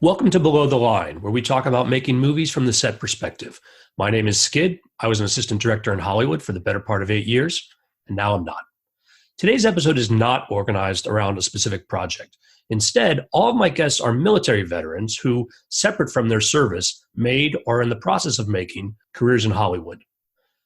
Welcome to Below the Line, where we talk about making movies from the set perspective. My name is Skid. I was an assistant director in Hollywood for the better part of 8 years, and now I'm not. Today's episode is not organized around a specific project. Instead, all of my guests are military veterans who, separate from their service, made or are in the process of making careers in Hollywood.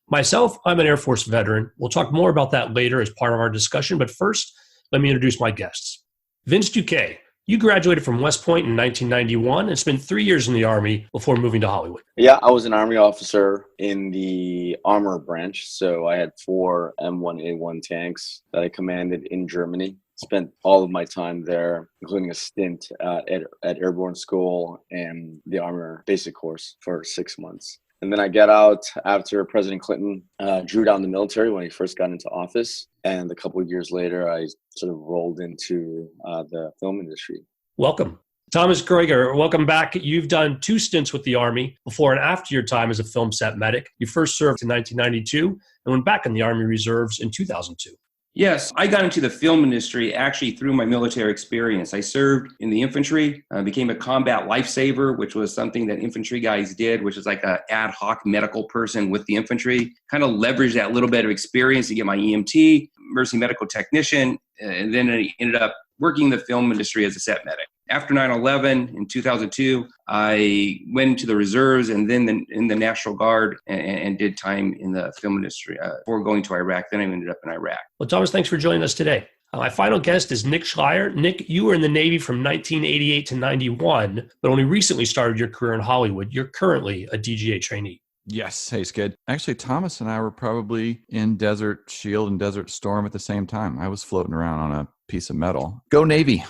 Myself, I'm an Air Force veteran. We'll talk more about that later as part of our discussion, but first, let me introduce my guests. Vince Duque. You graduated from West Point in 1991 and spent 3 years in the Army before moving to Hollywood. Yeah, I was an Army officer in the armor branch. So I had 4 M1A1 tanks that I commanded in Germany. Spent all of my time there, including a stint at Airborne School and the Armor Basic Course for 6 months. And then I got out after President Clinton drew down the military when he first got into office. And a couple of years later, I sort of rolled into the film industry. Welcome. Thomas Kreuger, welcome back. You've done 2 stints with the Army before and after your time as a film set medic. You first served in 1992 and went back in the Army Reserves in 2002. Yes, I got into the film industry actually through my military experience. I served in the infantry, became a combat lifesaver, which was something that infantry guys did, which is like an ad hoc medical person with the infantry. Kind of leveraged that little bit of experience to get my EMT, emergency medical technician, and then I ended up working in the film industry as a set medic. After 9/11 in 2002, I went into the reserves and then in the National Guard and did time in the film industry before going to Iraq. Then I ended up in Iraq. Well, Thomas, thanks for joining us today. My final guest is Nick Schleier. Nick, you were in the Navy from 1988 to 91, but only recently started your career in Hollywood. You're currently a DGA trainee. Yes. Hey, Skid. Actually, Thomas and I were probably in Desert Shield and Desert Storm at the same time. I was floating around on a piece of metal. Go Navy.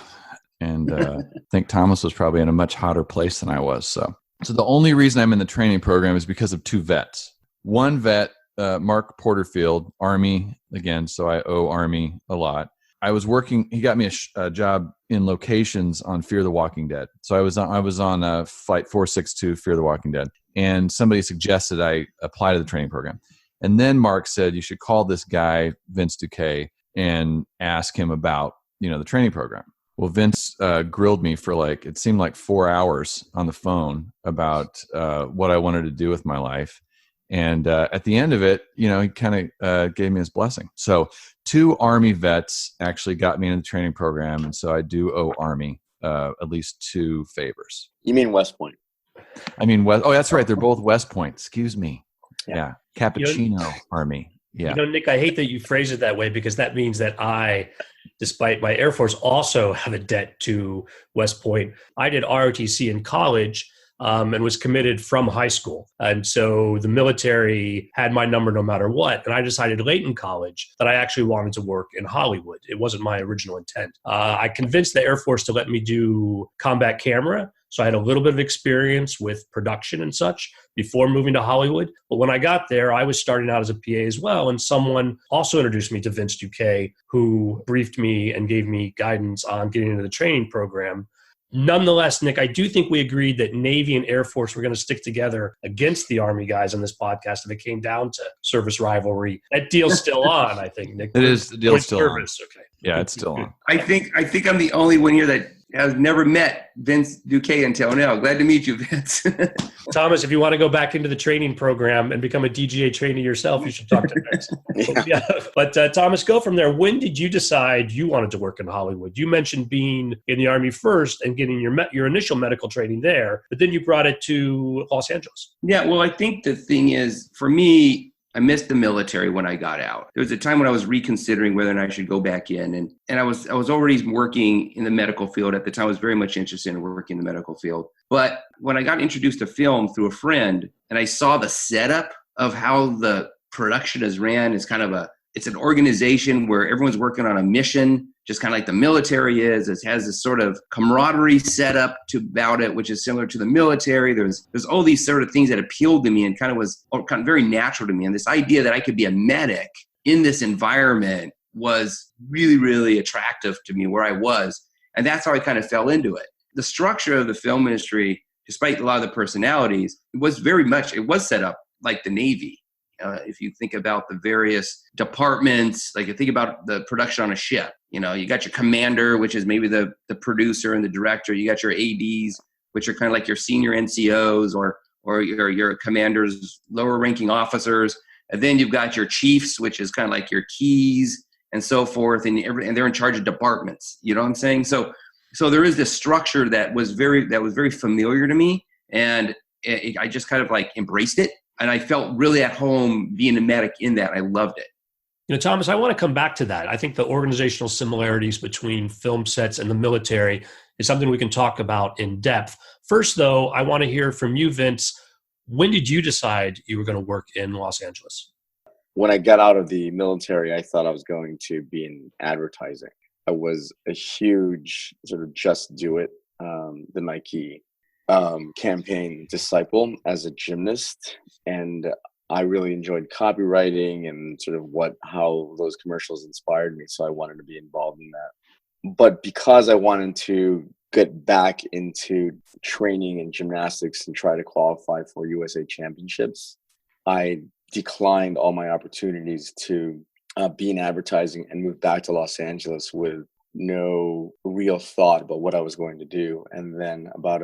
And I think Thomas was probably in a much hotter place than I was. So the only reason I'm in the training program is because of 2 vets. One vet, Mark Porterfield, Army, again, so I owe Army a lot. I was working, he got me a job in locations on Fear the Walking Dead. So I was on Flight 462, Fear the Walking Dead. And somebody suggested I apply to the training program. And then Mark said, you should call this guy, Vince Duque, and ask him about, the training program. Well, Vince grilled me for it seemed like 4 hours on the phone about what I wanted to do with my life. And at the end of it, he kind of gave me his blessing. So 2 Army vets actually got me into the training program. And so I do owe Army at least 2 favors. You mean West Point? I mean, oh, that's right. They're both West Point. Excuse me. Yeah. Cappuccino Army. Yeah. Nick, I hate that you phrase it that way because that means that I, despite my Air Force, also have a debt to West Point. I did ROTC in college and was committed from high school. And so the military had my number no matter what. And I decided late in college that I actually wanted to work in Hollywood. It wasn't my original intent. I convinced the Air Force to let me do combat camera. So I had a little bit of experience with production and such before moving to Hollywood. But when I got there, I was starting out as a PA as well. And someone also introduced me to Vince Duque, who briefed me and gave me guidance on getting into the training program. Nonetheless, Nick, I do think we agreed that Navy and Air Force were going to stick together against the Army guys on this podcast if it came down to service rivalry. That deal's still on, I think, Nick. It is. The deal's still on. Okay. Yeah, it's still on. I think I'm the only one here that has never met Vince Duque until now. Glad to meet you, Vince. Thomas, if you want to go back into the training program and become a DGA trainee yourself, you should talk to Vince. Yeah. But Thomas, go from there. When did you decide you wanted to work in Hollywood? You mentioned being in the Army first and getting your initial medical training there, but then you brought it to Los Angeles. Yeah, well, I think the thing is, for me, I missed the military when I got out. There was a time when I was reconsidering whether or not I should go back in. And I was already working in the medical field at the time. I was very much interested in working in the medical field. But when I got introduced to film through a friend and I saw the setup of how the production is ran, it's an organization where everyone's working on a mission, just kind of like the military is. It has this sort of camaraderie set up about it, which is similar to the military. There's all these sort of things that appealed to me and kind of very natural to me. And this idea that I could be a medic in this environment was really, really attractive to me where I was. And that's how I kind of fell into it. The structure of the film industry, despite a lot of the personalities, it was set up like the Navy. If you think about the various departments, like you think about the production on a ship, you got your commander, which is maybe the producer and the director. You got your ADs, which are kind of like your senior NCOs or your commanders, lower ranking officers. And then you've got your chiefs, which is kind of like your keys and so forth. And they're in charge of departments. You know what I'm saying? So there is this structure that was very familiar to me. And I just kind of like embraced it. And I felt really at home being a medic in that. I loved it. Thomas, I want to come back to that. I think the organizational similarities between film sets and the military is something we can talk about in depth. First, though, I want to hear from you, Vince. When did you decide you were going to work in Los Angeles? When I got out of the military, I thought I was going to be in advertising. I was a huge sort of just do it, the Nike campaign disciple as a gymnast. And I really enjoyed copywriting and sort of how those commercials inspired me. So I wanted to be involved in that. But because I wanted to get back into training in gymnastics and try to qualify for USA Championships, I declined all my opportunities to be in advertising and moved back to Los Angeles with no real thought about what I was going to do. And then about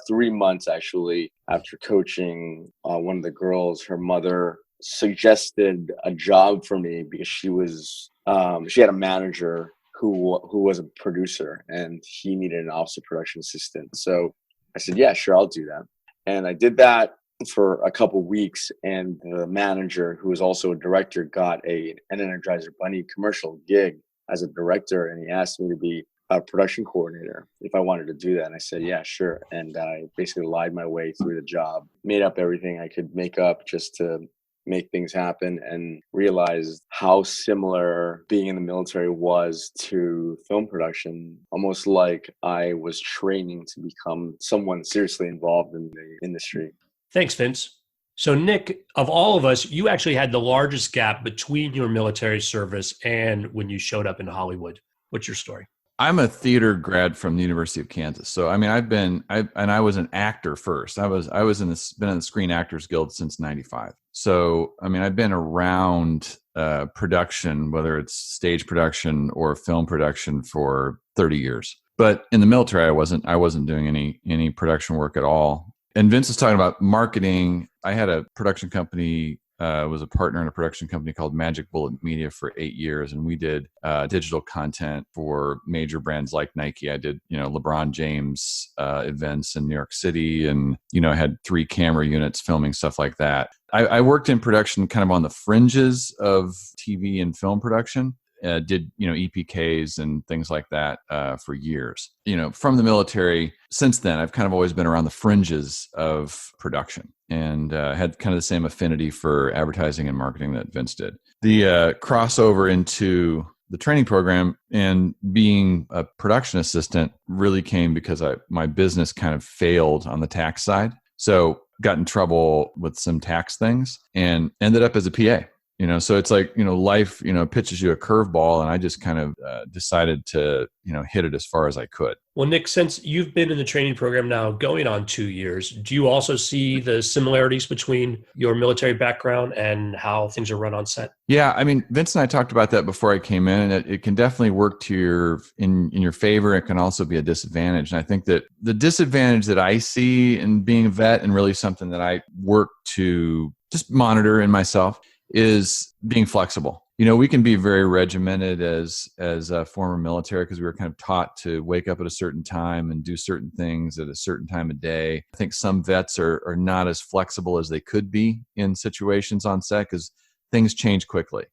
3 months actually after coaching one of the girls, her mother suggested a job for me because she had a manager who was a producer and he needed an officer production assistant. So I said, yeah, sure, I'll do that. And I did that for a couple of weeks, and the manager, who was also a director, got an Energizer Bunny commercial gig as a director, and he asked me to be a production coordinator if I wanted to do that. And I said, yeah, sure. And I basically lied my way through the job, made up everything I could make up just to make things happen, and realized how similar being in the military was to film production, almost like I was training to become someone seriously involved in the industry. Thanks, Vince. So, Nick, of all of us, you actually had the largest gap between your military service and when you showed up in Hollywood. What's your story? I'm a theater grad from the University of Kansas. So, I mean, I was an actor first. been in the Screen Actors Guild since '95. So, I mean, I've been around production, whether it's stage production or film production, for 30 years. But in the military, I wasn't doing any production work at all. And Vince is talking about marketing. I had a production company, was a partner in a production company called Magic Bullet Media for 8 years. And we did digital content for major brands like Nike. I did, LeBron James events in New York City, and, I had 3 camera units filming stuff like that. I worked in production kind of on the fringes of TV and film production. Did EPKs and things like that for years. From the military, since then, I've kind of always been around the fringes of production, and had kind of the same affinity for advertising and marketing that Vince did. The crossover into the training program and being a production assistant really came because my business kind of failed on the tax side. So got in trouble with some tax things and ended up as a PA. So it's like, life, pitches you a curveball, and I just kind of decided to, hit it as far as I could. Well, Nick, since you've been in the training program now going on 2 years, do you also see the similarities between your military background and how things are run on set? Yeah. I mean, Vince and I talked about that before I came in, and it can definitely work to in your favor. It can also be a disadvantage. And I think that the disadvantage that I see in being a vet, and really something that I work to just monitor in myself, is being flexible. We can be very regimented as a former military, because we were kind of taught to wake up at a certain time and do certain things at a certain time of day. I think some vets are not as flexible as they could be in situations on set, because things change quickly,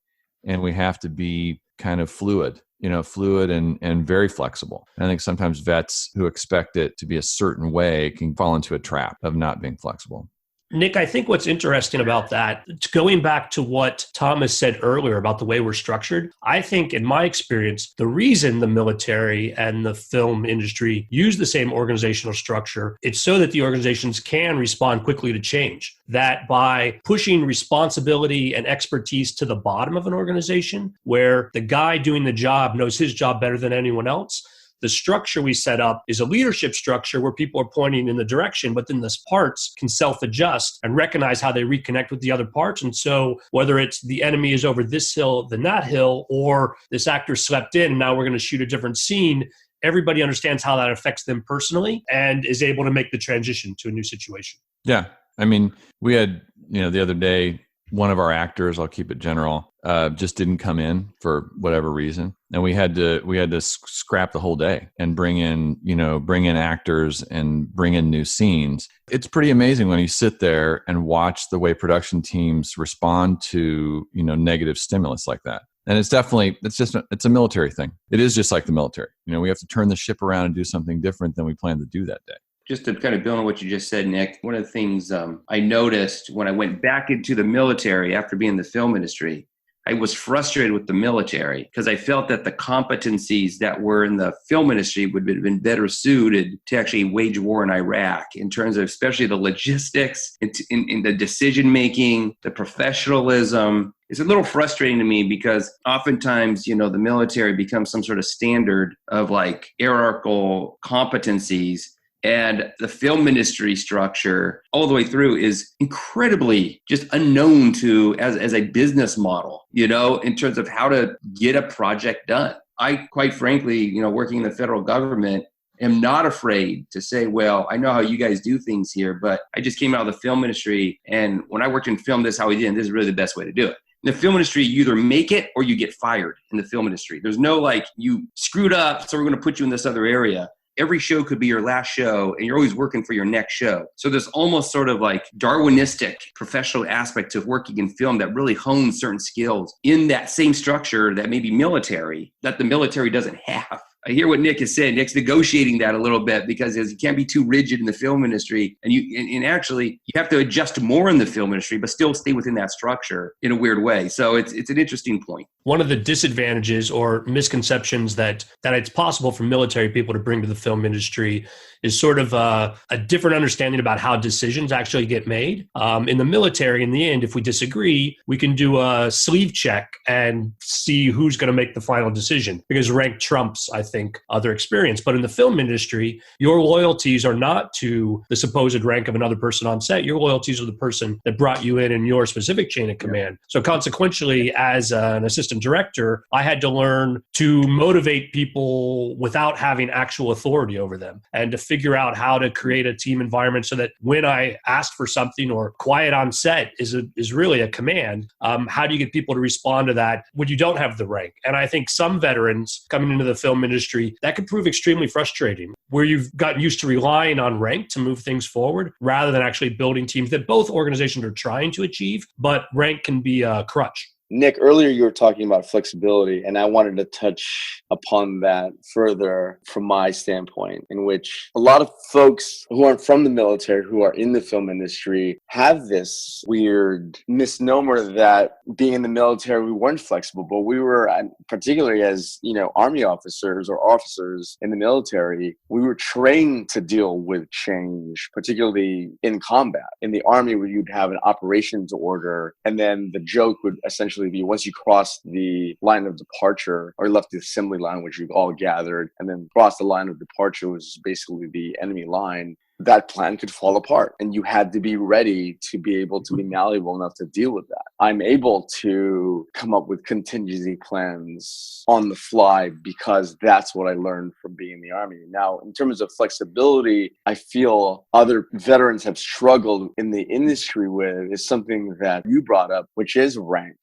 and we have to be kind of fluid and very flexible. And I think sometimes vets who expect it to be a certain way can fall into a trap of not being flexible. Nick, I think what's interesting about that, going back to what Thomas said earlier about the way we're structured, I think in my experience, the reason the military and the film industry use the same organizational structure, it's so that the organizations can respond quickly to change. That by pushing responsibility and expertise to the bottom of an organization, where the guy doing the job knows his job better than anyone else, the structure we set up is a leadership structure where people are pointing in the direction, but then the parts can self-adjust and recognize how they reconnect with the other parts. And so whether it's the enemy is over this hill than that hill, or this actor slept in and now we're going to shoot a different scene, everybody understands how that affects them personally and is able to make the transition to a new situation. Yeah. I mean, we had, the other day, one of our actors, I'll keep it general, just didn't come in for whatever reason. And we had to scrap the whole day and bring in actors and bring in new scenes. It's pretty amazing when you sit there and watch the way production teams respond to, negative stimulus like that. And it's a military thing. It is just like the military. We have to turn the ship around and do something different than we planned to do that day. Just to kind of build on what you just said, Nick, one of the things I noticed when I went back into the military after being in the film industry, I was frustrated with the military because I felt that the competencies that were in the film industry would have been better suited to actually wage war in Iraq in terms of especially the logistics, in the decision-making, the professionalism. It's a little frustrating to me because oftentimes, the military becomes some sort of standard of like hierarchical competencies. And the film industry structure all the way through is incredibly just unknown to as a business model, in terms of how to get a project done. I, quite frankly, working in the federal government, am not afraid to say, well, I know how you guys do things here, but I just came out of the film industry. And when I worked in film, this is how we did, and this is really the best way to do it. In the film industry, you either make it or you get fired in the film industry. There's no like, you screwed up, so we're going to put you in this other area. Every show could be your last show, and you're always working for your next show. So there's almost sort of like Darwinistic professional aspect to working in film that really hones certain skills in that same structure that maybe military, that the military doesn't have. I hear what Nick is saying. Nick's negotiating that a little bit because you can't be too rigid in the film industry. And actually, you have to adjust more in the film industry, but still stay within that structure in a weird way. So it's an interesting point. One of the disadvantages or misconceptions that it's possible for military people to bring to the film industry is sort of a different understanding about how decisions actually get made. In the military, in the end, if we disagree, we can do a sleeve check and see who's going to make the final decision because rank trumps, I think, other experience. But in the film industry, your loyalties are not to the supposed rank of another person on set. Your loyalties are the person that brought you in your specific chain of command. So consequentially, as an assistant director, I had to learn to motivate people without having actual authority over them and to figure out how to create a team environment so that when I asked for something or quiet on set is really a command, how do you get people to respond to that when you don't have the rank? And I think some veterans coming into the film industry, that could prove extremely frustrating, where you've gotten used to relying on rank to move things forward rather than actually building teams that both organizations are trying to achieve, but rank can be a crutch. Nick, earlier you were talking about flexibility, and I wanted to touch upon that further from my standpoint, in which a lot of folks who aren't from the military, who are in the film industry, have this weird misnomer that being in the military, we weren't flexible, but we were, particularly as, Army officers or officers in the military, we were trained to deal with change, particularly in combat. In the Army, where you'd have an operations order, and then the joke would essentially be once you crossed the line of departure or left the assembly line, which you all gathered, and then crossed the line of departure, which is basically the enemy line, that plan could fall apart. And you had to be ready to be able to be malleable enough to deal with that. I'm able to come up with contingency plans on the fly because that's what I learned from being in the Army. Now, in terms of flexibility, I feel other veterans have struggled in the industry with is something that you brought up, which is rank.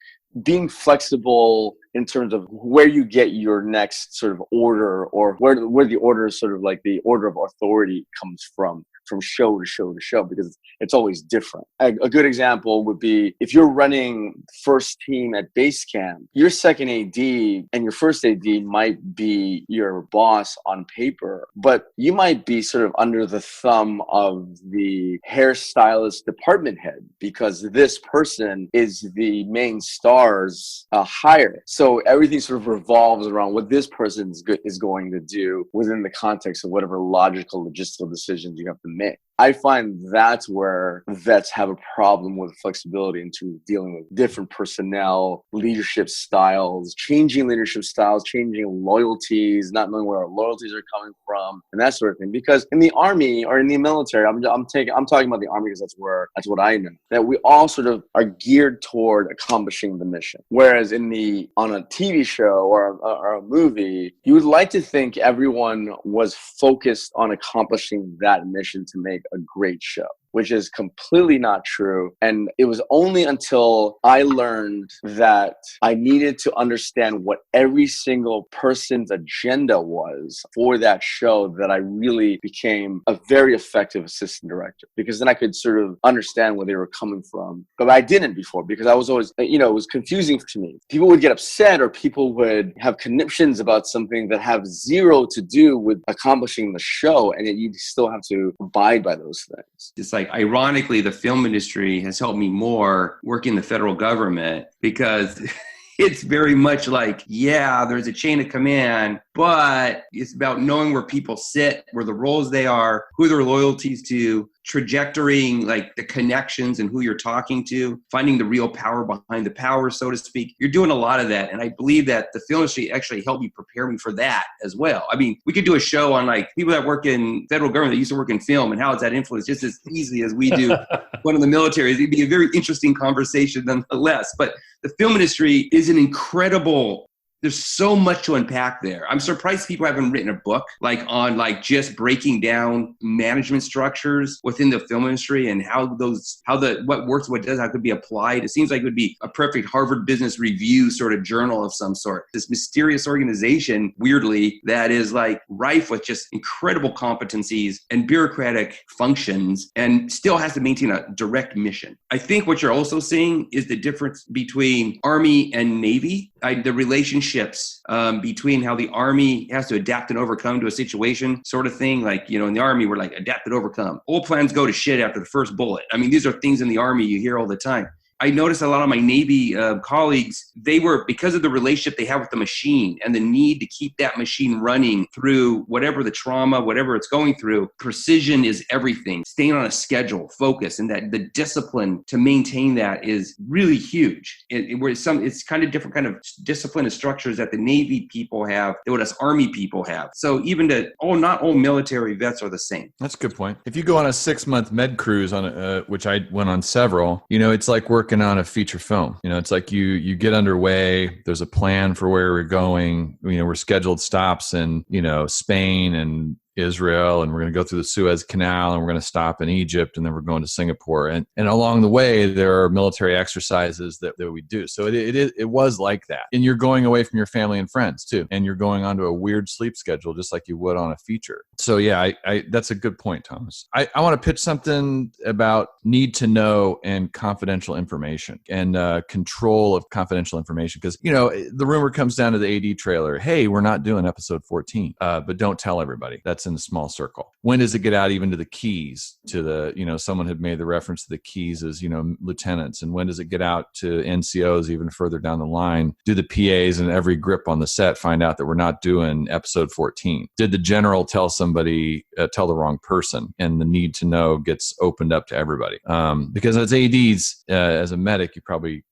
Being flexible in terms of where you get your next sort of order, or where the order is sort of like the order of authority comes from show to show to show, because it's always different. A good example would be if you're running first team at base camp, your second AD and your first AD might be your boss on paper, but you might be sort of under the thumb of the hairstylist department head because this person is the main star's hire. So everything sort of revolves around what this person is going to do within the context of whatever logical, logistical decisions you have to make. I find that's where vets have a problem with flexibility into dealing with different personnel, leadership styles, changing loyalties, not knowing where our loyalties are coming from, and that sort of thing. Because in the Army or in the military, I'm talking about the Army because that's what I know, that we all sort of are geared toward accomplishing the mission. Whereas on a TV show or a movie, you would like to think everyone was focused on accomplishing that mission to make a great show, which is completely not true. And it was only until I learned that I needed to understand what every single person's agenda was for that show that I really became a very effective assistant director, because then I could sort of understand where they were coming from. But I didn't before, because I was always, it was confusing to me. People would get upset, or people would have conniptions about something that have zero to do with accomplishing the show, and yet you still have to abide by those things. It's like, ironically, the film industry has helped me more working in the federal government, because it's very much like, yeah, there's a chain of command, but it's about knowing where people sit, where the roles they are, who their loyalties to, trajectorying like the connections and who you're talking to, finding the real power behind the power, so to speak. You're doing a lot of that. And I believe that the film industry actually helped me prepare me for that as well. I mean, we could do a show on like people that work in federal government that used to work in film and how is that influenced just as easily as we do one of the military. It'd be a very interesting conversation nonetheless. But the film industry is an incredible, there's so much to unpack there. I'm surprised people haven't written a book on just breaking down management structures within the film industry and what works, what does, how it could be applied. It seems like it would be a perfect Harvard Business Review sort of journal of some sort. This mysterious organization, weirdly, that is like rife with just incredible competencies and bureaucratic functions and still has to maintain a direct mission. I think what you're also seeing is the difference between Army and Navy. The relationships between how the Army has to adapt and overcome to a situation sort of thing. Like, in the Army, we're like adapt and overcome. Old plans go to shit after the first bullet. I mean, these are things in the Army you hear all the time. I noticed a lot of my Navy colleagues, they were, because of the relationship they have with the machine and the need to keep that machine running through whatever the trauma, whatever it's going through, precision is everything. Staying on a schedule, focus, and that the discipline to maintain that is really huge. It's kind of different kind of discipline and structures that the Navy people have than what us Army people have. So even not all military vets are the same. That's a good point. If you go on a 6-month med cruise which I went on several, it's like working on a feature film. It's like you get underway, there's a plan for where we're going. We're scheduled stops in Spain and Israel, and we're going to go through the Suez Canal, and we're going to stop in Egypt, and then we're going to Singapore. And along the way, there are military exercises that we do. So it was like that. And you're going away from your family and friends too. And you're going onto a weird sleep schedule, just like you would on a feature. So yeah, that's a good point, Thomas. I want to pitch something about need to know and confidential information and control of confidential information. Because, the rumor comes down to the AD trailer. Hey, we're not doing episode 14, but don't tell everybody. That's in a small circle. When does it get out even to the keys, to the, someone had made the reference to the keys as, lieutenants. And when does it get out to NCOs even further down the line? Do the PAs and every grip on the set find out that we're not doing episode 14? Did the general tell somebody, tell the wrong person? And the need to know gets opened up to everybody. Because as ADs, as a medic, you probably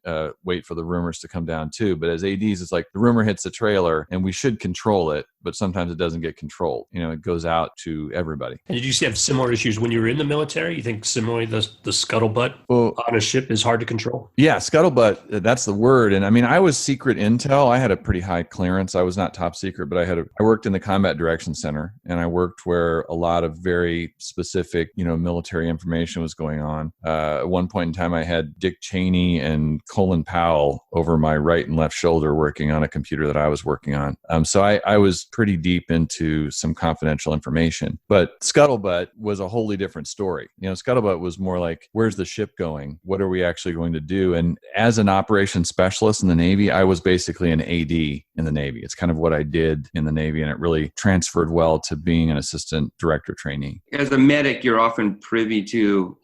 wait for the rumors to come down too. But as ADs, it's like the rumor hits the trailer and we should control it, but sometimes it doesn't get controlled. It goes out to everybody. And did you have similar issues when you were in the military? You think similarly the scuttlebutt on a ship is hard to control? Yeah, scuttlebutt, that's the word. And I mean, I was secret intel. I had a pretty high clearance. I was not top secret, but I worked in the Combat Direction Center, and I worked where a lot of very specific, military information was going on. At one point in time, I had Dick Cheney and Colin Powell over my right and left shoulder working on a computer that I was working on. So I was pretty deep into some confidential information. But scuttlebutt was a wholly different story. Scuttlebutt was more like, where's the ship going? What are we actually going to do? And as an operations specialist in the Navy, I was basically an AD in the Navy. It's kind of what I did in the Navy, and it really transferred well to being an assistant director trainee. As a medic, you're often privy to,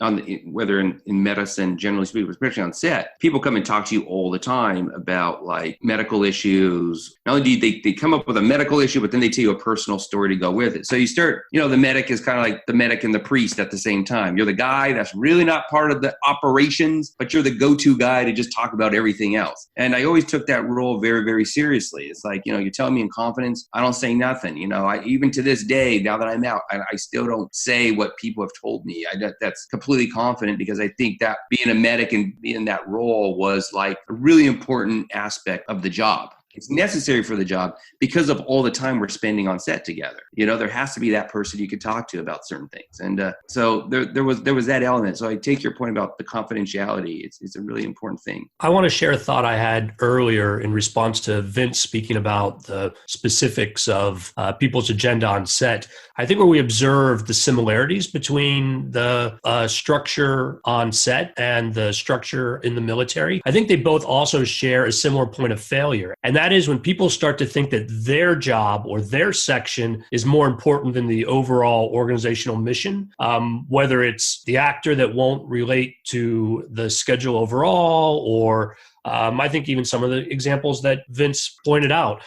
whether in medicine, generally speaking, especially on set, people come and talk to you all the time about like medical issues. Not only do they come up with a medical issue issue, but then they tell you a personal story to go with it. So you start, the medic is kind of like the medic and the priest at the same time. You're the guy that's really not part of the operations, but you're the go-to guy to just talk about everything else. And I always took that role very, very seriously. It's like, you tell me in confidence, I don't say nothing. Even to this day, now that I'm out, I still don't say what people have told me. That's completely confident, because I think that being a medic and being in that role was like a really important aspect of the job. It's necessary for the job because of all the time we're spending on set together. There has to be that person you could talk to about certain things. And so there was that element. So I take your point about the confidentiality. It's a really important thing. I want to share a thought I had earlier in response to Vince speaking about the specifics of people's agenda on set. I think where we observe the similarities between the structure on set and the structure in the military, I think they both also share a similar point of failure. And that is when people start to think that their job or their section is more important than the overall organizational mission, whether it's the actor that won't relate to the schedule overall, or I think even some of the examples that Vince pointed out.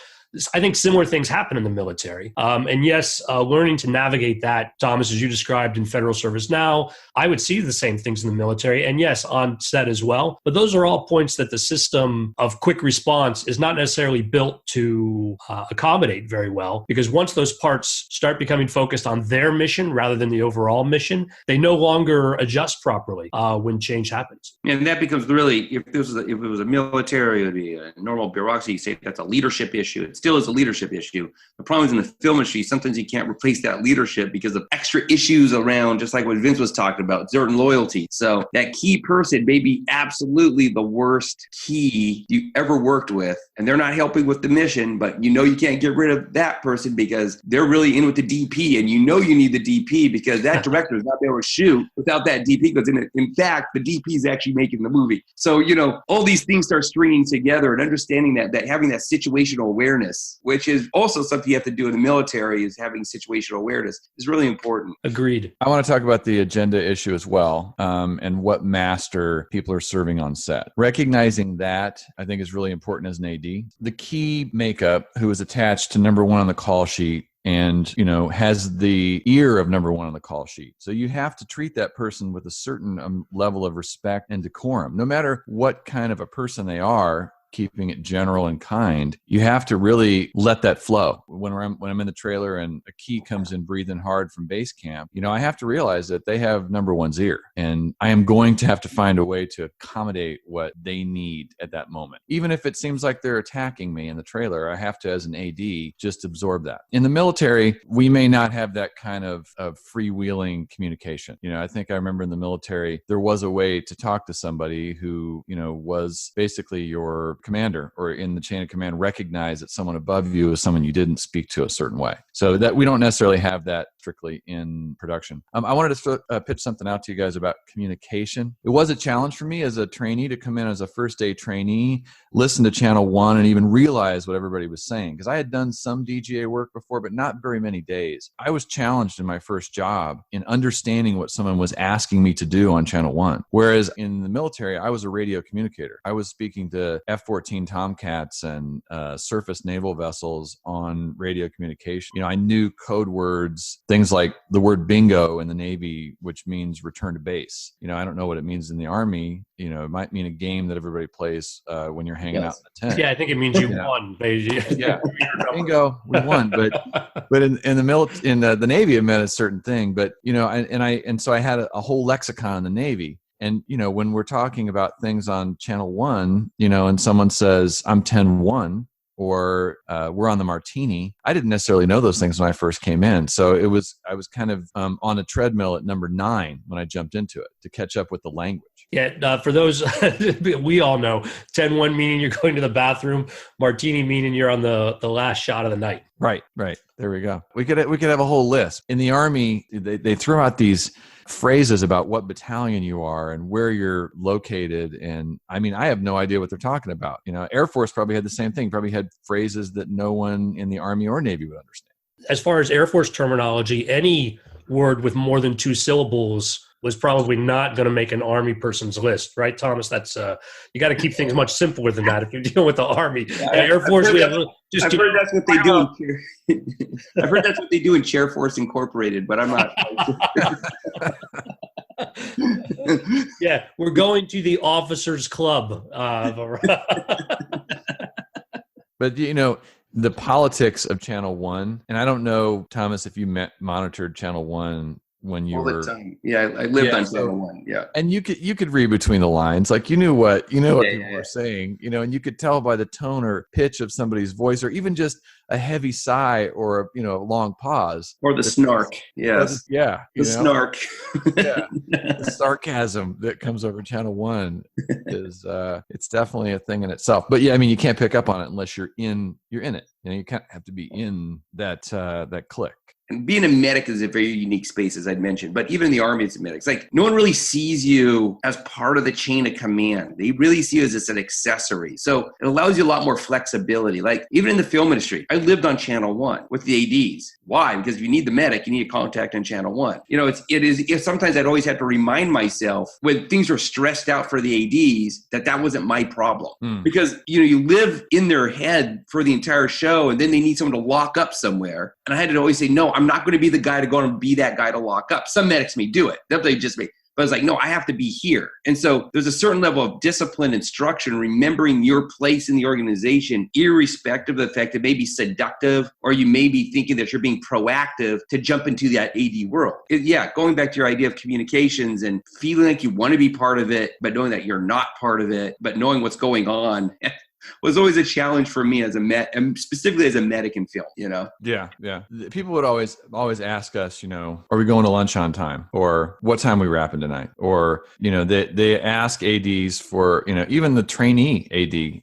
I think similar things happen in the military. And yes, learning to navigate that, Thomas, as you described in federal service now, I would see the same things in the military. And yes, on set as well. But those are all points that the system of quick response is not necessarily built to accommodate very well. Because once those parts start becoming focused on their mission rather than the overall mission, they no longer adjust properly when change happens. And that becomes really, if it was a military, it would be a normal bureaucracy. You say that's a leadership issue. It still is a leadership issue. The problem is in the film industry, sometimes you can't replace that leadership because of extra issues around, just like what Vince was talking about, certain loyalty. So that key person may be absolutely the worst key you ever worked with, and they're not helping with the mission, but you can't get rid of that person because they're really in with the DP, and you need the DP because that director is not able to shoot without that DP, because in fact, the DP is actually making the movie. So, all these things start stringing together, and understanding that having that situational awareness, which is also something you have to do in the military, is having situational awareness, is really important. Agreed. I want to talk about the agenda issue as well, and what master people are serving on set. Recognizing that, I think, is really important as an AD. The key makeup who is attached to number one on the call sheet and, has the ear of number one on the call sheet. So you have to treat that person with a certain level of respect and decorum. No matter what kind of a person they are, keeping it general and kind, you have to really let that flow. When I'm in the trailer and a key comes in breathing hard from base camp, I have to realize that they have number one's ear, and I am going to have to find a way to accommodate what they need at that moment. Even if it seems like they're attacking me in the trailer, I have to, as an AD, just absorb that. In the military, we may not have that kind of freewheeling communication. I think I remember in the military, there was a way to talk to somebody who, was basically your commander, or in the chain of command, recognize that someone above you is someone you didn't speak to a certain way. So that we don't necessarily have that strictly in production. I wanted to pitch something out to you guys about communication. It was a challenge for me as a trainee to come in as a first day trainee, listen to Channel 1, and even realize what everybody was saying. Because I had done some DGA work before, but not very many days. I was challenged in my first job in understanding what someone was asking me to do on Channel 1. Whereas in the military, I was a radio communicator. I was speaking to F-14 Tomcats and surface naval vessels on radio communication. I knew code words, things like the word bingo in the Navy, which means return to base. I don't know what it means in the Army. It might mean a game that everybody plays when you're hanging out in the tent. Yeah, I think it means you won. Yeah, bingo, we won. But in the Navy, it meant a certain thing. But so I had a whole lexicon in the Navy. And, when we're talking about things on Channel 1, and someone says, I'm 10-1, or we're on the Martini, I didn't necessarily know those things when I first came in. So I was kind of on a treadmill at number 9 when I jumped into it to catch up with the language. Yeah, for those, we all know 10-1 meaning you're going to the bathroom, Martini meaning you're on the last shot of the night. Right. There we go. We could have a whole list. In the Army, they throw out these phrases about what battalion you are and where you're located. And I have no idea what they're talking about. Air Force probably had the same thing, probably had phrases that no one in the Army or Navy would understand. As far as Air Force terminology, any word with more than 2 syllables was probably not going to make an Army person's list, right, Thomas? That's you got to keep things much simpler than that if you're dealing with the Army. Air Force, we have just. I've heard that's what they do. I've heard that's what they do in Chair Force Incorporated, but I'm not. Yeah, we're going to the officers' club. But the politics of Channel One, and I don't know, Thomas, if you monitored Channel One when you were. All the time. Yeah, I lived on Channel One. Yeah, and you could read between the lines, like you knew what people were saying, and you could tell by the tone or pitch of somebody's voice, or even just a heavy sigh or a long pause, or the snark. Yes, the snark. Yeah, the sarcasm that comes over Channel One is it's definitely a thing in itself. But yeah, I mean, you can't pick up on it unless you're in it. You can't have to be in that clique. And being a medic is a very unique space, as I'd mentioned. But even in the Army, it's a medic. It's like no one really sees you as part of the chain of command. They really see you as just an accessory. So it allows you a lot more flexibility. Like even in the film industry, I lived on Channel One with the ADs. Why? Because if you need the medic, you need a contact on Channel One. Sometimes I'd always have to remind myself when things were stressed out for the ADs that wasn't my problem. Because you live in their head for the entire show, and then they need someone to lock up somewhere. And I had to always say, no, I'm not going to be the guy to go and be that guy to lock up. Some medics may do it. They just may. But I was like, no, I have to be here. And so there's a certain level of discipline and structure and remembering your place in the organization, irrespective of the fact it may be seductive or you may be thinking that you're being proactive to jump into that AD world. Going back to your idea of communications and feeling like you want to be part of it, but knowing that you're not part of it, but knowing what's going on. Was always a challenge for me as a and specifically as a medic in film, Yeah. People would always ask us, are we going to lunch on time? Or what time are we wrapping tonight? Or, they ask ADs for, even the trainee AD,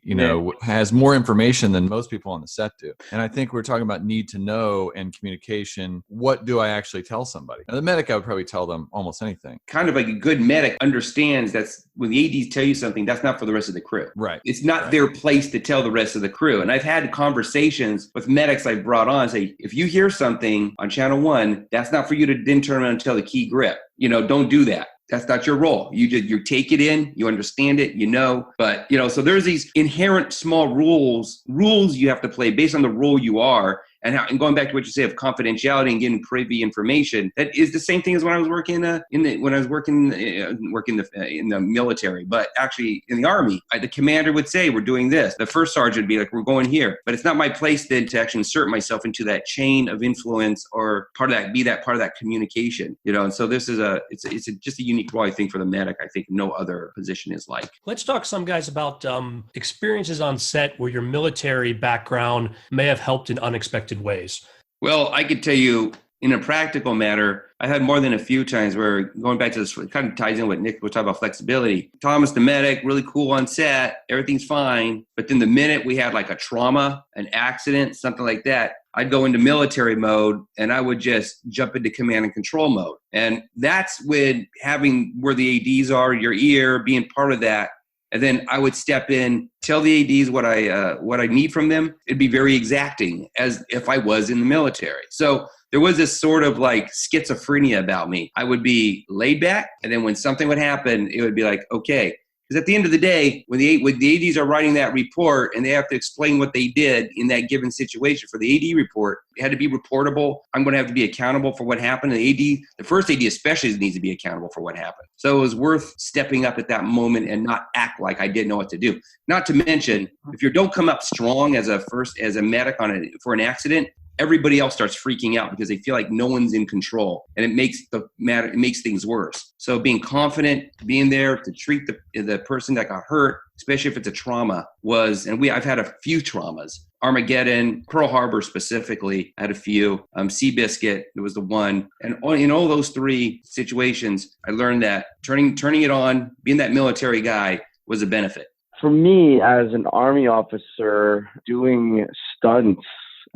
has more information than most people on the set do. And I think we're talking about need to know and communication. What do I actually tell somebody? Now, the medic, I would probably tell them almost anything. Kind of like a good medic understands that's when the ADs tell you something, that's not for the rest of the crew. Right. It's not their place to tell the rest of the crew. And I've had conversations with medics I've brought on say, if you hear something on Channel One, that's not for you to then turn around and tell the key grip. Don't do that. That's not your role. You take it in, you understand it, but so there's these inherent small rules you have to play based on the role you are. And going back to what you say of confidentiality and getting privy information, that is the same thing as when I was working in the military. But actually, in the Army, the commander would say, "We're doing this." The first sergeant would be like, "We're going here." But it's not my place then to actually insert myself into that chain of influence or part of that communication. And so this is it's just a unique role I think for the medic. I think no other position is like. Let's talk some guys about experiences on set where your military background may have helped in unexpected ways. Well, I could tell you in a practical matter, I had more than a few times where going back to this, it kind of ties in what Nick was talking about flexibility. Thomas, the medic, really cool on set. Everything's fine. But then the minute we had like a trauma, an accident, something like that, I'd go into military mode and I would just jump into command and control mode. And that's when having where the ADs are, your ear, being part of that. And then I would step in, tell the ADs what I need from them. It'd be very exacting as if I was in the military. So there was this sort of like schizophrenia about me. I would be laid back. And then when something would happen, it would be like, okay. Because at the end of the day, when the ADs are writing that report and they have to explain what they did in that given situation for the AD report, it had to be reportable. I'm going to have to be accountable for what happened. And the first AD especially needs to be accountable for what happened. So it was worth stepping up at that moment and not act like I didn't know what to do. Not to mention, if you don't come up strong as a medic for an accident, everybody else starts freaking out because they feel like no one's in control, and it makes things worse. So being confident, being there to treat the person that got hurt, especially if it's a trauma, I've had a few traumas. Armageddon, Pearl Harbor specifically, I had a few. Seabiscuit, it was the one. And in all those three situations, I learned that turning it on, being that military guy was a benefit. For me, as an Army officer, doing stunts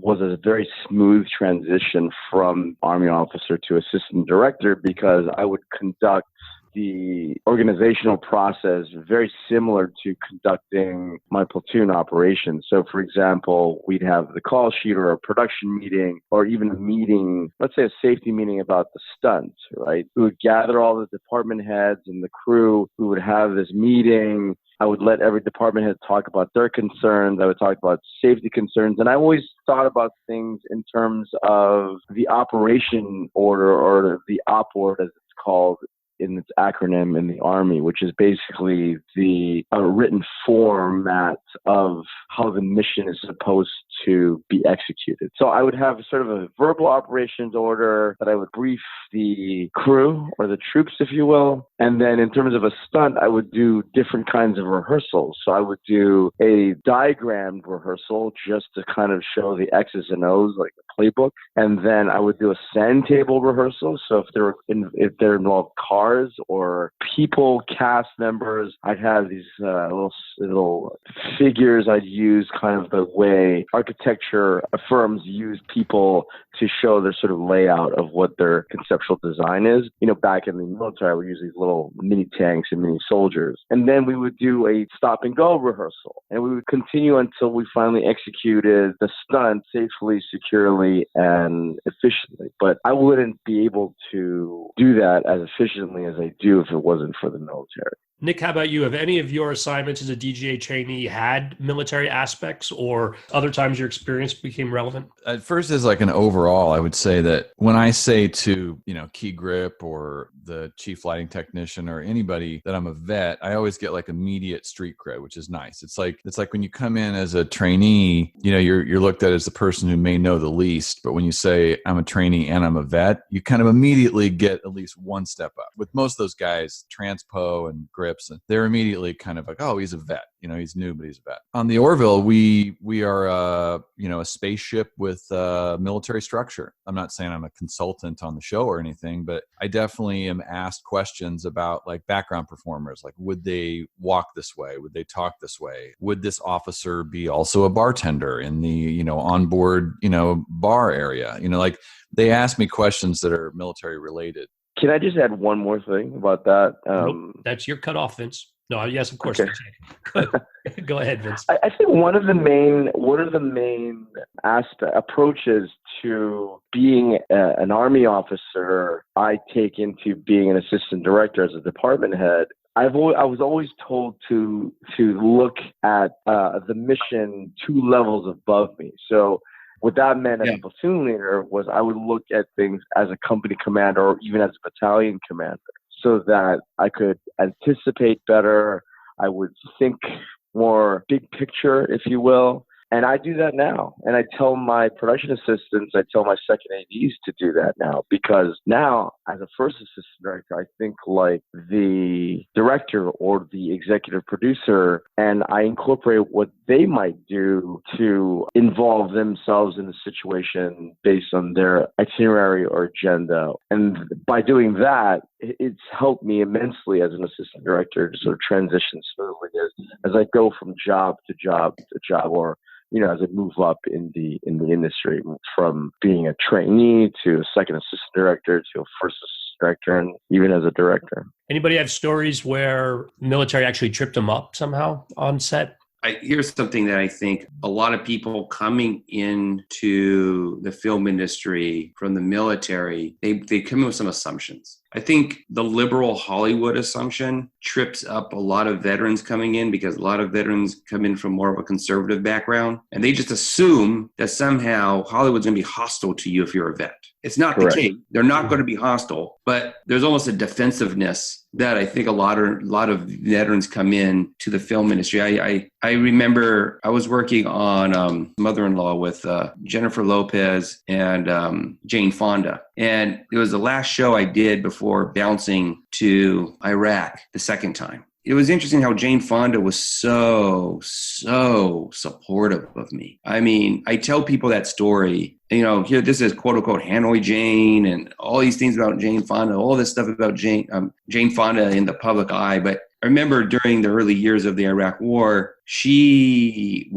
was a very smooth transition from Army officer to assistant director because I would conduct the organizational process very similar to conducting my platoon operations. So, for example, we'd have the call sheet or a production meeting or even a meeting, let's say a safety meeting about the stunt, right? We would gather all the department heads and the crew. We would have this meeting. I would let every department head talk about their concerns. I would talk about safety concerns. And I always thought about things in terms of the operation order, or the op order as it's called in its acronym in the Army, which is basically the written format of how the mission is supposed to be executed. So I would have sort of a verbal operations order that I would brief the crew or the troops, if you will. And then in terms of a stunt, I would do different kinds of rehearsals. So I would do a diagrammed rehearsal just to kind of show the X's and O's, like a playbook. And then I would do a sand table rehearsal. So if there involved cars or people, cast members, I'd have these little figures I'd use, kind of the way architecture firms use people to show their sort of layout of what their conceptual design is. You know, back in the military, I would use these little mini tanks and mini soldiers. And then we would do a stop and go rehearsal. And we would continue until we finally executed the stunt safely, securely, and efficiently. But I wouldn't be able to do that as efficiently as I do if it wasn't for the military. Nick, how about you? Have any of your assignments as a DGA trainee had military aspects, or other times your experience became relevant? At first, as like an overall, I would say that when I say to, Key Grip or the chief lighting technician or anybody that I'm a vet, I always get like immediate street cred, which is nice. It's like when you come in as a trainee, you're looked at as the person who may know the least. But when you say I'm a trainee and I'm a vet, you kind of immediately get at least one step up. With most of those guys, Transpo and Grip, and they're immediately kind of like, oh, he's a vet. He's new, but he's a vet. On the Orville, we are a spaceship with military structure. I'm not saying I'm a consultant on the show or anything, but I definitely am asked questions about like background performers. Like, would they walk this way? Would they talk this way? Would this officer be also a bartender in the, onboard, bar area? Like they ask me questions that are military related. Can I just add one more thing about that? Nope, that's your cutoff, Vince. No, yes, of course. Okay. Go ahead, Vince. I think one of the main approaches to being an Army officer I take into being an assistant director as a department head. I was always told to look at the mission 2 levels above me. So what that meant as a platoon leader was I would look at things as a company commander or even as a battalion commander so that I could anticipate better. I would think more big picture, if you will. And I do that now. And I tell my production assistants, I tell my second ADs to do that now, because now as a first assistant director, I think like the director or the executive producer, and I incorporate what they might do to involve themselves in the situation based on their itinerary or agenda. And by doing that, it's helped me immensely as an assistant director to sort of transition smoothly as I go from job to job to job, or as I move up in the industry, from being a trainee to a second assistant director to a first assistant director, and even as a director. Anybody have stories where military actually tripped them up somehow on set? Here's something that I think a lot of people coming into the film industry from the military, they come in with some assumptions. I think the liberal Hollywood assumption trips up a lot of veterans coming in, because a lot of veterans come in from more of a conservative background, and they just assume that somehow Hollywood's going to be hostile to you if you're a vet. It's not Correct. The case. They're not going to be hostile, but there's almost a defensiveness that I think a lot of veterans come in to the film industry. I remember I was working on Mother-in-Law with Jennifer Lopez and Jane Fonda. And it was the last show I did before bouncing to Iraq the second time. It was interesting how Jane Fonda was so supportive of me. I mean, I tell people that story, here this is quote unquote Hanoi Jane and all these things about Jane Fonda, all this stuff about Jane Fonda in the public eye. But I remember during the early years of the Iraq War, she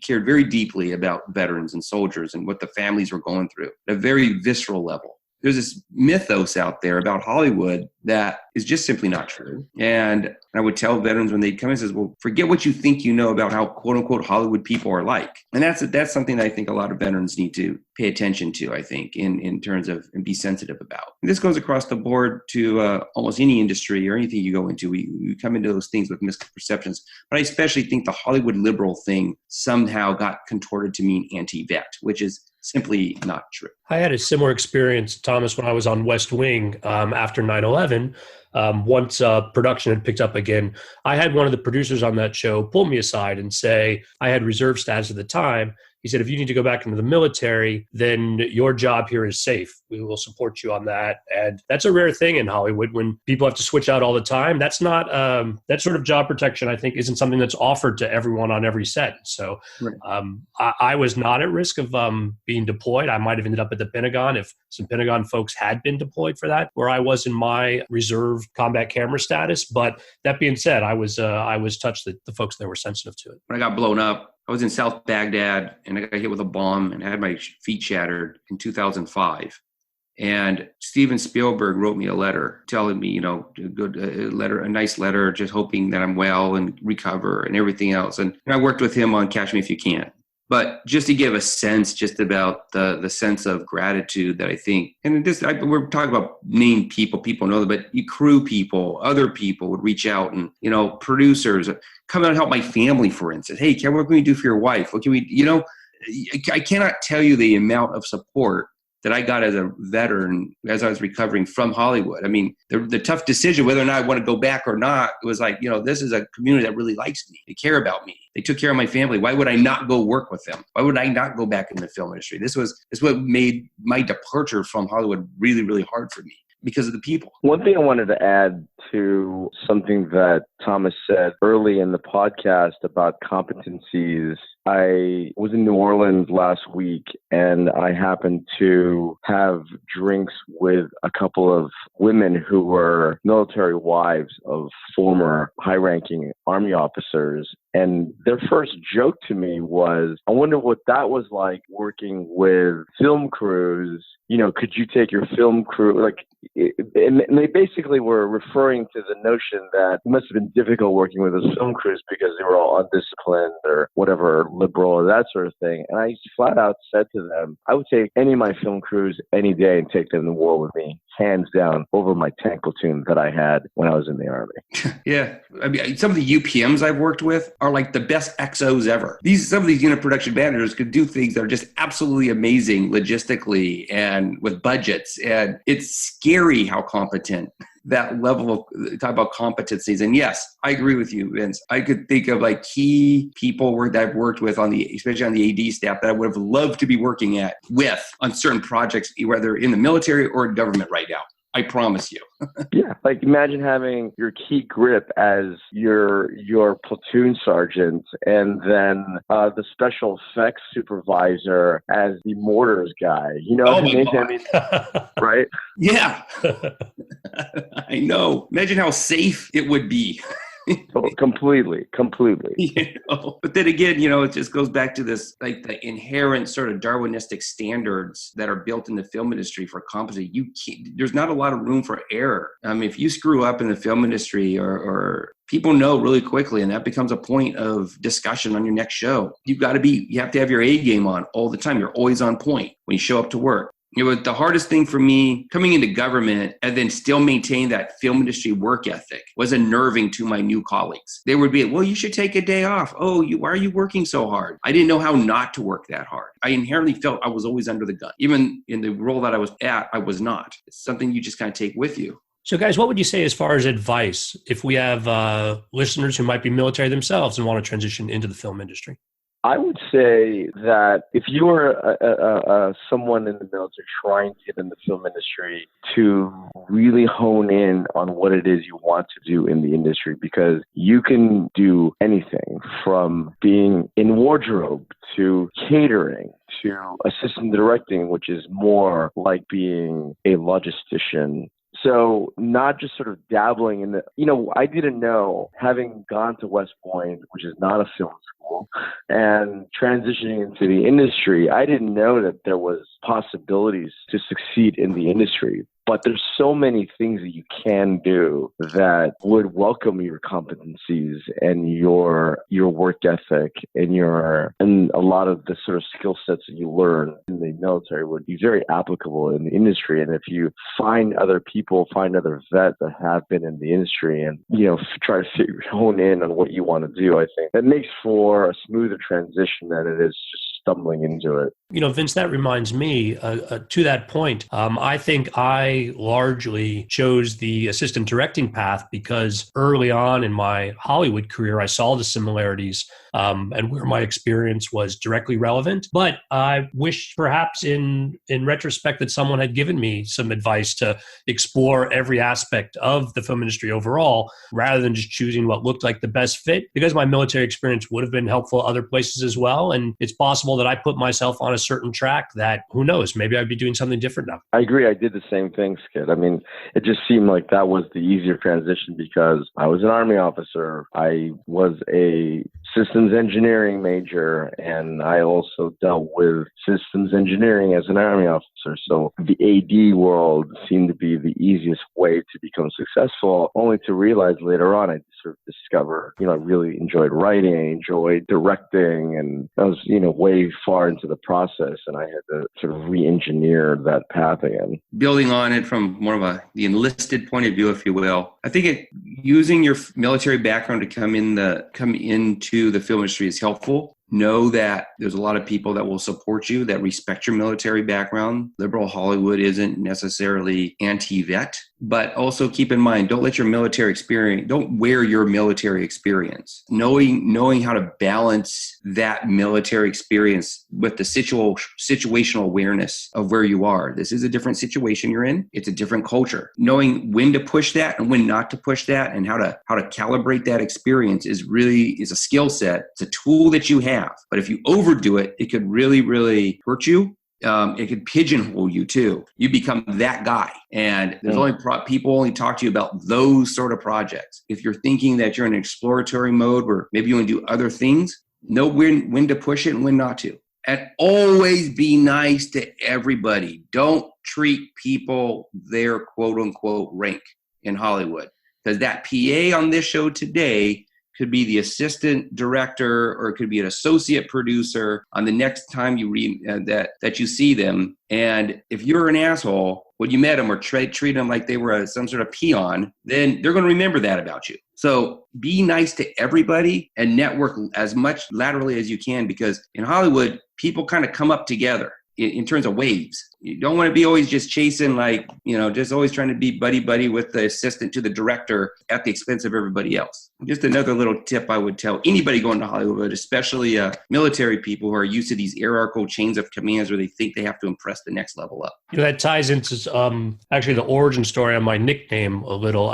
cared very deeply about veterans and soldiers and what the families were going through at a very visceral level. There's this mythos out there about Hollywood that is just simply not true. And I would tell veterans when they come in, says, well, forget what you think you know about how quote unquote Hollywood people are like. And that's something that I think a lot of veterans need to pay attention to, I think, in terms of, and be sensitive about. And this goes across the board to almost any industry or anything you go into. We come into those things with misconceptions. But I especially think the Hollywood liberal thing somehow got contorted to mean anti-vet, which is simply not true. I had a similar experience, Thomas, when I was on West Wing after 9/11. Once production had picked up again, I had one of the producers on that show pull me aside and say, I had reserve status at the time. He said, if you need to go back into the military, then your job here is safe. We will support you on that. And that's a rare thing in Hollywood when people have to switch out all the time. That's not, that sort of job protection, I think, isn't something that's offered to everyone on every set. So I was not at risk of being deployed. I might have ended up at the Pentagon if some Pentagon folks had been deployed for that, where I was in my reserve combat camera status. But that being said, I was touched that the folks there were sensitive to it. When I got blown up, I was in South Baghdad and I got hit with a bomb and had my feet shattered in 2005. And Steven Spielberg wrote me a letter telling me, a nice letter, just hoping that I'm well and recover and everything else. And I worked with him on Catch Me If You Can. But just to give a sense just about the sense of gratitude that I think, and we're talking about named people know them, but crew people, other people would reach out and, producers come out and help my family, for instance. Hey, what can we do for your wife? What can we, I cannot tell you the amount of support that I got as a veteran as I was recovering from Hollywood. I mean, the tough decision whether or not I want to go back or not, it was like, this is a community that really likes me. They care about me. They took care of my family. Why would I not go work with them? Why would I not go back in the film industry? This is what made my departure from Hollywood really, really hard for me, because of the people. One thing I wanted to add to something that Thomas said early in the podcast about competencies. I was in New Orleans last week and I happened to have drinks with a couple of women who were military wives of former high-ranking Army officers. And their first joke to me was, I wonder what that was like working with film crews. Could you take your film crew? And they basically were referring to the notion that it must have been difficult working with those film crews because they were all undisciplined or whatever, liberal or that sort of thing. And I flat out said to them, I would take any of my film crews any day and take them to war with me, hands down, over my tank platoon that I had when I was in the Army. Yeah. I mean, some of the UPMs I've worked with are like the best XOs ever. Some of these unit production managers could do things that are just absolutely amazing logistically and with budgets. And it's scary how competent that level of, talk about competencies. And yes, I agree with you, Vince. I could think of key people that I've worked with especially on the AD staff that I would have loved to be working with on certain projects, whether in the military or in government right now. I promise you. Yeah. Imagine having your key grip as your platoon sergeant and then the special effects supervisor as the mortars guy. Oh my God. I mean, right? Yeah. I know. Imagine how safe it would be. Completely. But then again, it just goes back to this, the inherent sort of Darwinistic standards that are built in the film industry for competency. There's not a lot of room for error. If you screw up in the film industry or people know really quickly, and that becomes a point of discussion on your next show. You have to have your A game on all the time. You're always on point when you show up to work. The hardest thing for me coming into government and then still maintain that film industry work ethic was unnerving to my new colleagues. They would be, well, you should take a day off. Oh, why are you working so hard? I didn't know how not to work that hard. I inherently felt I was always under the gun. Even in the role that I was at, I was not. It's something you just kind of take with you. So guys, what would you say as far as advice if we have listeners who might be military themselves and want to transition into the film industry? I would say that if you are someone in the military trying to get in the film industry, to really hone in on what it is you want to do in the industry, because you can do anything from being in wardrobe to catering to assistant directing, which is more like being a logistician. So not just sort of dabbling in I didn't know, having gone to West Point, which is not a film school, and transitioning into the industry, I didn't know that there was possibilities to succeed in the industry. But there's so many things that you can do that would welcome your competencies and your work ethic and a lot of the sort of skill sets that you learn in the military would be very applicable in the industry. And if you find other people, find other vets that have been in the industry and, try to hone in on what you want to do, I think that makes for a smoother transition than it is just stumbling into it. Vince, that reminds me, to that point, I think I largely chose the assistant directing path because early on in my Hollywood career, I saw the similarities and where my experience was directly relevant. But I wish perhaps in retrospect that someone had given me some advice to explore every aspect of the film industry overall, rather than just choosing what looked like the best fit, because my military experience would have been helpful other places as well. And it's possible that I put myself on a certain track that, who knows, maybe I'd be doing something different now. I agree. I did the same thing, Skid. I mean, it just seemed like that was the easier transition because I was an Army officer. I was a systems engineering major, and I also dealt with systems engineering as an Army officer. So the AD world seemed to be the easiest way to become successful, only to realize later on I sort of discovered, I really enjoyed writing, I enjoyed directing, and I was, way far into the process, and I had to sort of re-engineer that path again. Building on it from more of the enlisted point of view, if you will, I think using your military background to come into the film industry is helpful. Know that there's a lot of people that will support you, that respect your military background. Liberal Hollywood isn't necessarily anti-vet, but also keep in mind, don't let your military experience, don't wear your military experience. Knowing how to balance that military experience with the situational awareness of where you are. This is a different situation you're in. It's a different culture. Knowing when to push that and when not to push that, and how to calibrate that experience is a skill set. It's a tool that you have. But if you overdo it, it could really, really hurt you. It could pigeonhole you too. You become that guy. And there's people only talk to you about those sort of projects. If you're thinking that you're in an exploratory mode where maybe you want to do other things, know when to push it and when not to. And always be nice to everybody. Don't treat people their quote unquote rank in Hollywood. Because that PA on this show today could be the assistant director, or it could be an associate producer on the next time you that you see them. And if you're an asshole when you met them, or treat them like they were some sort of peon, then they're going to remember that about you. So be nice to everybody and network as much laterally as you can, because in Hollywood, people kind of come up together in terms of waves. You don't want to be always just chasing just always trying to be buddy with the assistant to the director at the expense of everybody else. Just another little tip I would tell anybody going to Hollywood, especially military people who are used to these hierarchical chains of commands where they think they have to impress the next level up. That ties into actually the origin story of my nickname a little.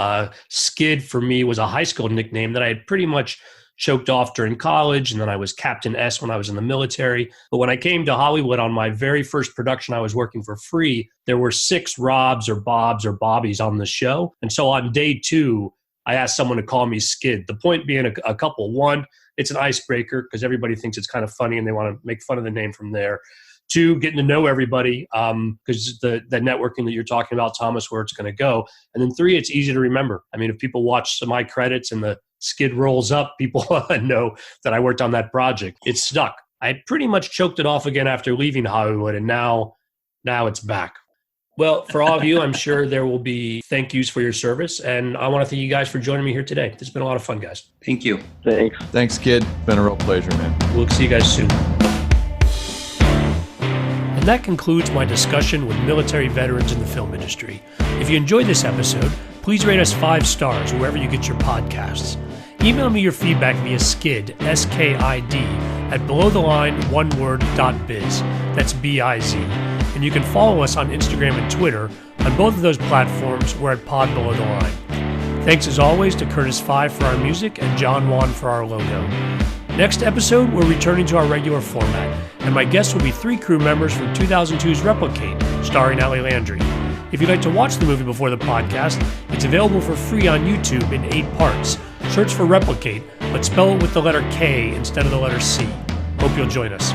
Skid for me was a high school nickname that I had pretty much choked off during college, and then I was Captain S when I was in the military. But when I came to Hollywood on my very first production, I was working for free. There were 6 Robs or Bobs or Bobbies on the show. And so on day 2, I asked someone to call me Skid. The point being a couple. 1, it's an icebreaker because everybody thinks it's kind of funny and they want to make fun of the name from there. 2, getting to know everybody because the networking that you're talking about, Thomas, where it's going to go. And then 3, it's easy to remember. I mean, if people watch some of my credits and the Skid rolls up, people know that I worked on that project. It stuck. I pretty much choked it off again after leaving Hollywood, and now it's back. Well, for all of you, I'm sure there will be thank yous for your service, and I want to thank you guys for joining me here today. It's been a lot of fun, guys. Thank you. Thanks, Kid. Been a real pleasure, man. We'll see you guys soon. And that concludes my discussion with military veterans in the film industry. If you enjoyed this episode, please rate us 5 stars wherever you get your podcasts. Email me your feedback via skid, S-K-I-D, at belowtheline.biz. That's B-I-Z. And you can follow us on Instagram and Twitter. On both of those platforms, we're at Pod Below the Line. Thanks as always to Curtis Five for our music and John Wan for our logo. Next episode, we're returning to our regular format, and my guests will be 3 crew members from 2002's Replicate, starring Ali Landry. If you'd like to watch the movie before the podcast, it's available for free on YouTube in 8 parts. Search for Replicate, but spell it with the letter K instead of the letter C. Hope you'll join us.